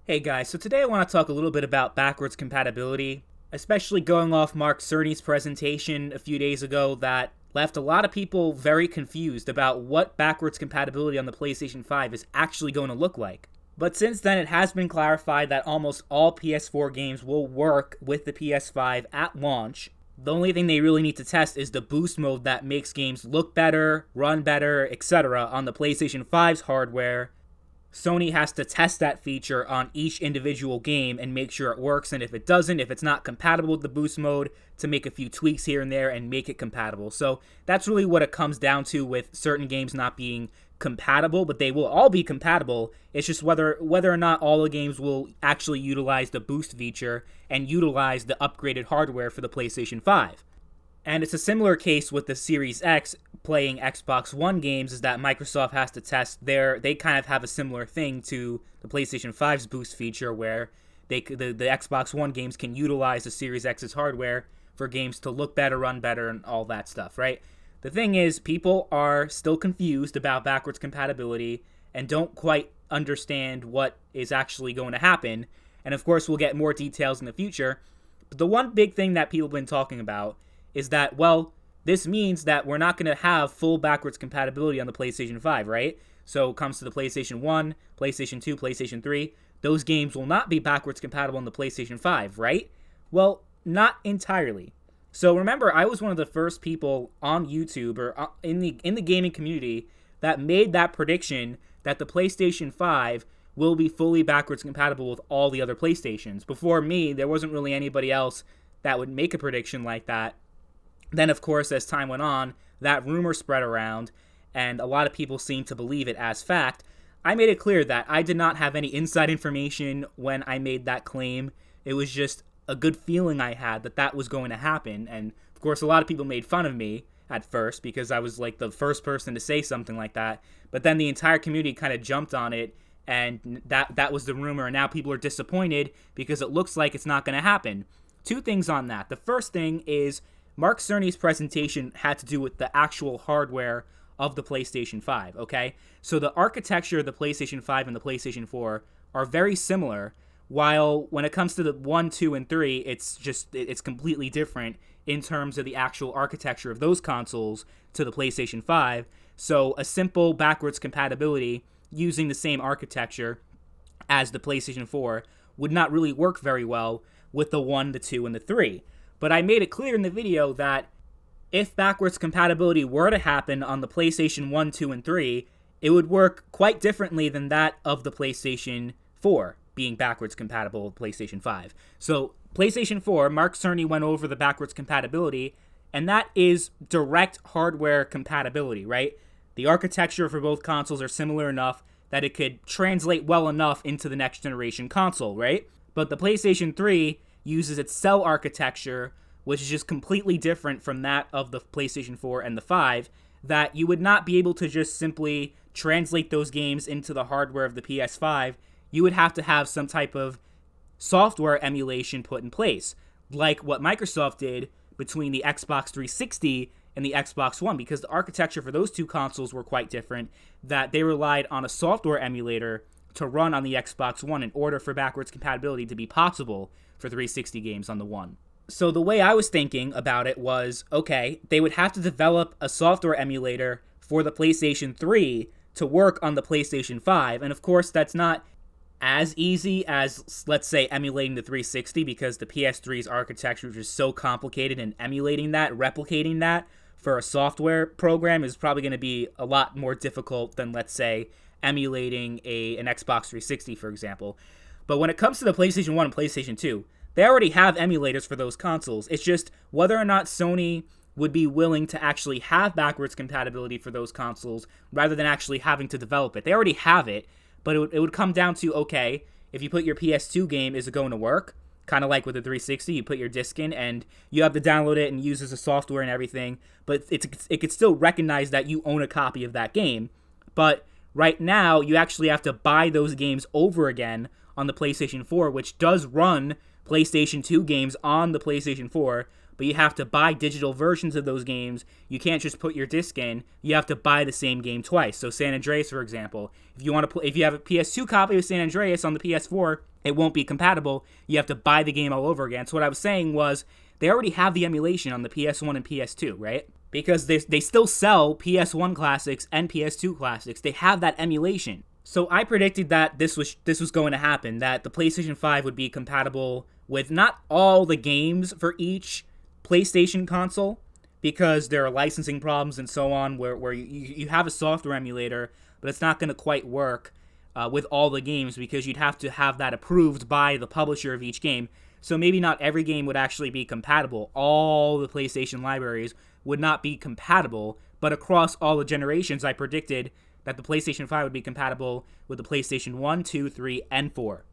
Hey guys, so today I want to talk a little bit about backwards compatibility, especially going off Mark Cerny's presentation a few days ago that left a lot of people very confused about what backwards compatibility on the PlayStation 5 is actually going to look like. But since then, it has been clarified that almost all PS4 games will work with the PS5 at launch. The only thing they really need to test is the boost mode that makes games look better, run better, etc. on the PlayStation 5's hardware. Sony has to test that feature on each individual game and make sure it works, and if it doesn't, if it's not compatible with the boost mode, to make a few tweaks here and there and make it compatible. So that's really what it comes down to with certain games not being compatible, but they will all be compatible. It's just whether or not all the games will actually utilize the boost feature and utilize the upgraded hardware for the PlayStation 5. And it's a similar case with the Series X playing Xbox One games, is that Microsoft has to test they kind of have a similar thing to the PlayStation 5's boost feature where the Xbox One games can utilize the Series X's hardware for games to look better, run better, and all that stuff, right? The thing is, people are still confused about backwards compatibility and don't quite understand what is actually going to happen. And of course, we'll get more details in the future. But the one big thing that people have been talking about is that, well, this means that we're not going to have full backwards compatibility on the PlayStation 5, right? So it comes to the PlayStation 1, PlayStation 2, PlayStation 3. Those games will not be backwards compatible on the PlayStation 5, right? Well, not entirely. So remember, I was one of the first people on YouTube or in the gaming community that made that prediction that the PlayStation 5 will be fully backwards compatible with all the other PlayStations. Before me, there wasn't really anybody else that would make a prediction like that. Then, of course, as time went on, that rumor spread around, and a lot of people seemed to believe it as fact. I made it clear that I did not have any inside information when I made that claim. It was just a good feeling I had that that was going to happen. And, of course, a lot of people made fun of me at first because I was, like, the first person to say something like that. But then the entire community kind of jumped on it, and that was the rumor, and now people are disappointed because it looks like it's not going to happen. Two things on that. The first thing is Mark Cerny's presentation had to do with the actual hardware of the PlayStation 5, okay? So the architecture of the PlayStation 5 and the PlayStation 4 are very similar, while when it comes to the 1, 2, and 3, it's completely different in terms of the actual architecture of those consoles to the PlayStation 5. So a simple backwards compatibility using the same architecture as the PlayStation 4 would not really work very well with the 1, the 2, and the 3. But I made it clear in the video that if backwards compatibility were to happen on the PlayStation 1, 2, and 3, it would work quite differently than that of the PlayStation 4 being backwards compatible with PlayStation 5. So PlayStation 4, Mark Cerny went over the backwards compatibility, and that is direct hardware compatibility, right? The architecture for both consoles are similar enough that it could translate well enough into the next generation console, right? But the PlayStation 3 uses its cell architecture, which is just completely different from that of the PlayStation 4 and the 5, that you would not be able to just simply translate those games into the hardware of the PS5. You would have to have some type of software emulation put in place, like what Microsoft did between the Xbox 360 and the Xbox One, because the architecture for those two consoles were quite different, that they relied on a software emulator to run on the Xbox One in order for backwards compatibility to be possible for 360 games on the One. So the way I was thinking about it was, okay, they would have to develop a software emulator for the PlayStation 3 to work on the PlayStation 5, and of course that's not as easy as, let's say, emulating the 360, because the PS3's architecture is just so complicated, and emulating that, replicating that for a software program is probably going to be a lot more difficult than, let's say, emulating an Xbox 360, for example. But when it comes to the PlayStation 1 and PlayStation 2, they already have emulators for those consoles. It's just whether or not Sony would be willing to actually have backwards compatibility for those consoles rather than actually having to develop it. They already have it, but it would come down to, okay, if you put your PS2 game, is it going to work? Kind of like with the 360, you put your disc in and you have to download it and use the software and everything, but it could still recognize that you own a copy of that game. But right now, you actually have to buy those games over again on the PlayStation 4, which does run PlayStation 2 games on the PlayStation 4, but you have to buy digital versions of those games. You can't just put your disc in. You have to buy the same game twice. So San Andreas, for example, if you have a PS2 copy of San Andreas on the PS4, it won't be compatible. You have to buy the game all over again. So what I was saying was, they already have the emulation on the PS1 and PS2, right? Because they still sell PS1 classics and PS2 classics. They have that emulation. So I predicted that this was going to happen, that the PlayStation 5 would be compatible with not all the games for each PlayStation console, because there are licensing problems and so on, where you have a software emulator, but it's not going to quite work with all the games, because you'd have to have that approved by the publisher of each game. So maybe not every game would actually be compatible. All the PlayStation libraries would not be compatible, but across all the generations, I predicted that the PlayStation 5 would be compatible with the PlayStation 1, 2, 3, and 4.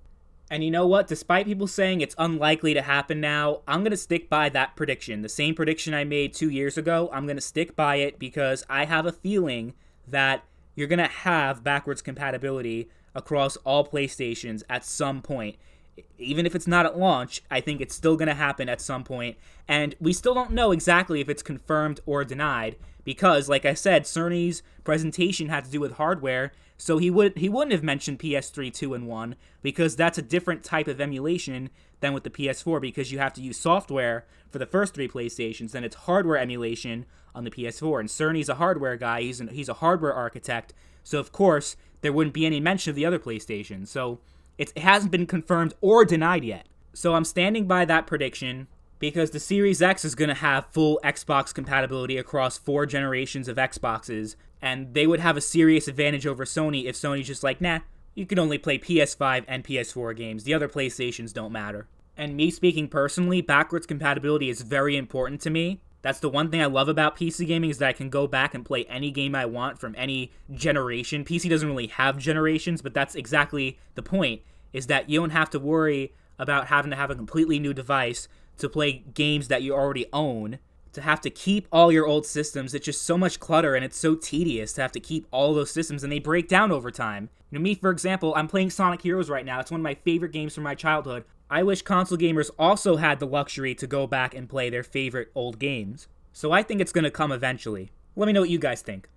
And you know what? Despite people saying it's unlikely to happen now, I'm going to stick by that prediction. The same prediction I made 2 years ago, I'm going to stick by it, because I have a feeling that you're going to have backwards compatibility across all PlayStations at some point. Even if it's not at launch, I think it's still going to happen at some point. And we still don't know exactly if it's confirmed or denied, because, like I said, Cerny's presentation had to do with hardware, so he wouldn't have mentioned PS3 2 and 1, because that's a different type of emulation than with the PS4, because you have to use software for the first 3 PlayStations, then it's hardware emulation on the PS4. And Cerny's a hardware guy, he's a hardware architect, so of course there wouldn't be any mention of the other PlayStations. So it hasn't been confirmed or denied yet. So I'm standing by that prediction, because the Series X is going to have full Xbox compatibility across 4 generations of Xboxes, and they would have a serious advantage over Sony if Sony's just like, nah, you can only play PS5 and PS4 games. The other PlayStations don't matter. And me speaking personally, backwards compatibility is very important to me. That's the one thing I love about PC gaming, is that I can go back and play any game I want from any generation. PC doesn't really have generations, but that's exactly the point, is that you don't have to worry about having to have a completely new device to play games that you already own, to have to keep all your old systems. It's just so much clutter, and it's so tedious to have to keep all those systems, and they break down over time. You know, me, for example, I'm playing Sonic Heroes right now. It's one of my favorite games from my childhood. I wish console gamers also had the luxury to go back and play their favorite old games. So I think it's going to come eventually. Let me know what you guys think.